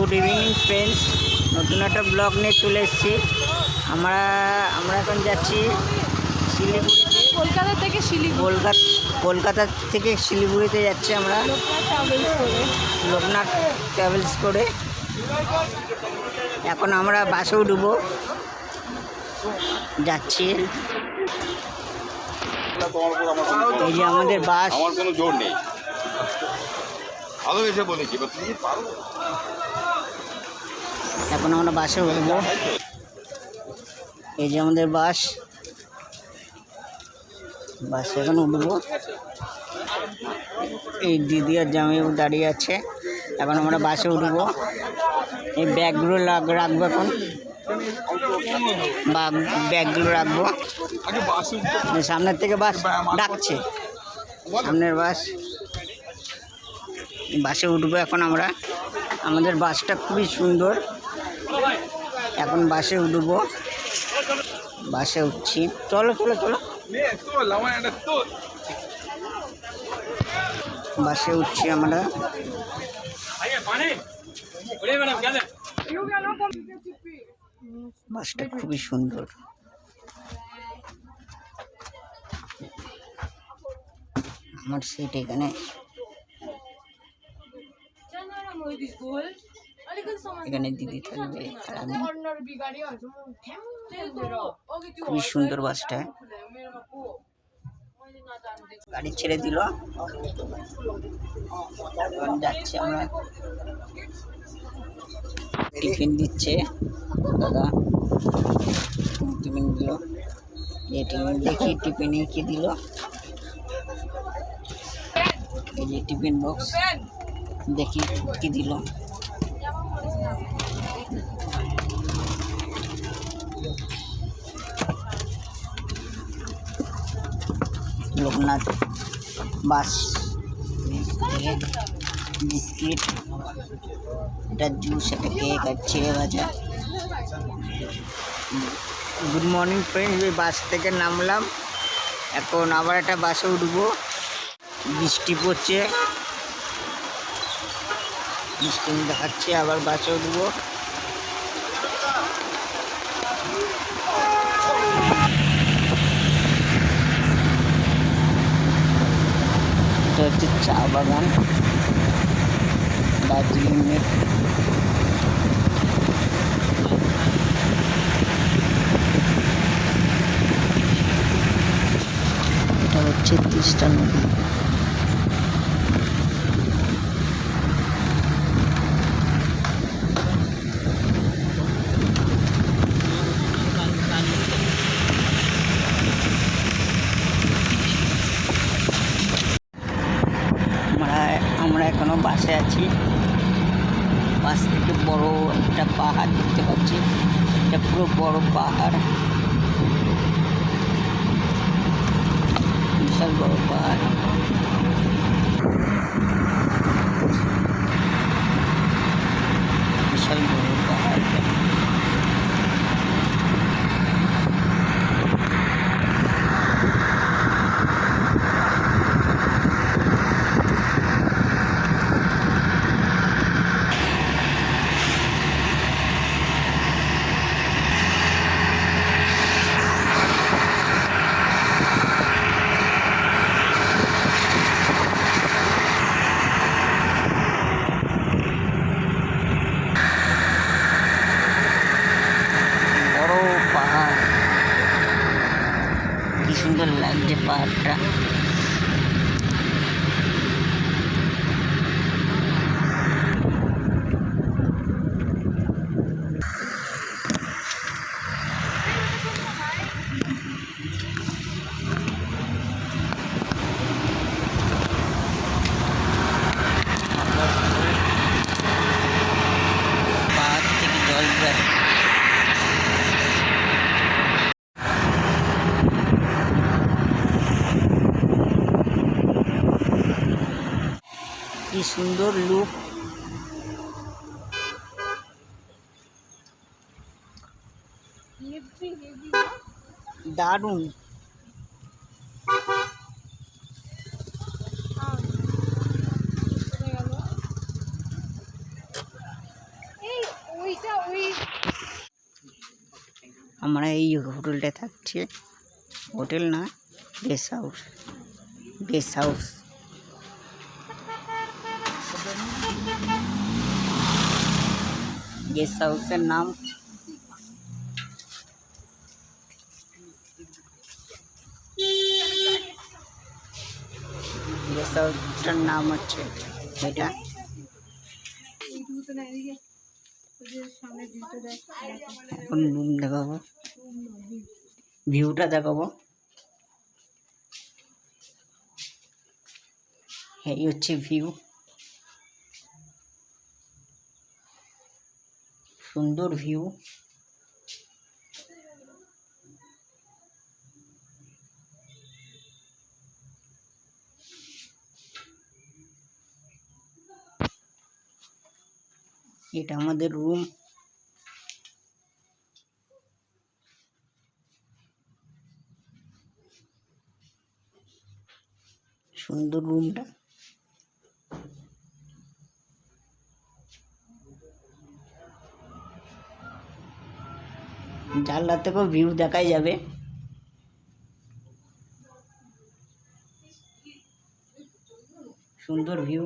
Good evening friends, নতুন একটা blog নিয়ে চলে এসেছি। আমরা এখন যাচ্ছি শিলিগুড়িতে। কলকাতা থেকে শিলিগুড়িতে যাচ্ছি আমরা লোকনাথ ট্রাভেলস করে। এখন আমরা বাসেও উঠবো, যাচ্ছি। এই যে আমাদের বাস। আমার কোনো জোর নেই, ভালোবেসে বলেছি। এখন আমরা বাসে উঠবো। এই যে আমাদের বাসে এখন উঠবো। এই দিদি আর জামাইবাবু দাঁড়িয়ে আছে। এখন আমরা বাসে উঠবো। এই ব্যাগগুলো রাখবো, এখন ব্যাগগুলো রাখবো। সামনের থেকে বাস ডাকছে, সামনের বাসে উঠবো এখন আমরা। আমাদের বাসটা খুবই সুন্দর। এখন বাসে উঠবো, বাসে উঠছি। চলো চলো চলো, বাসে উঠছি আমরা। বাসটা খুবই সুন্দর। আমার সিট এখানে, এখানে দিদি থাকবে আর আমি। খুবই সুন্দর বাসটা। গাড়ি ছেড়ে দিল, যাচ্ছি আমরা। টিফিন দিচ্ছে দাদা, টিফিন দিল। দেখি টিফিনে কি দিল। এই যে টিফিন বক্স, দেখি কি দিল। লোকনাথ বাস থেকে বিস্কিট, এটা জুস, এটা কেক আর ছেড়ে ভাজা। গুড মর্নিং ফ্রেন্ডস, ওই বাস থেকে নামলাম। এখন আবার একটা বাসে উঠবো। বৃষ্টি পড়ছে, বৃষ্টি দেখাচ্ছে। আবার বাসে উঠবো। এটা হচ্ছে চা বাগান, দার্জিলিংয়ের। এটা হচ্ছে তিস্তা নদী। আমরা এখনো বাসে আছি। বাস থেকে বড় একটা পাহাড় দেখতে পাচ্ছি। এটা পুরো বড় পাহাড়, বিশাল বড় পাহাড়। বিশাল বড় পাহাড়। কি সুন্দর লাগছে পাহাড়টা। পাহাড় থেকে জল বের। কি সুন্দর লুক। দারুণ। আমরা এই হোটেলটা থাকছি, হোটেল না, guest house. Guest house guest হাউসের নাম গেস্ট হাউসটার নাম হচ্ছে এটা। এখন রুম দেখাবো, ভিউটা দেখাবো। এই হচ্ছে ভিউ, সুন্দর ভিউ। এটা আমাদের রুম। সুন্দর রুমটা। জানলা থেকেও ভিউ দেখাই যাবে। সুন্দর ভিউ।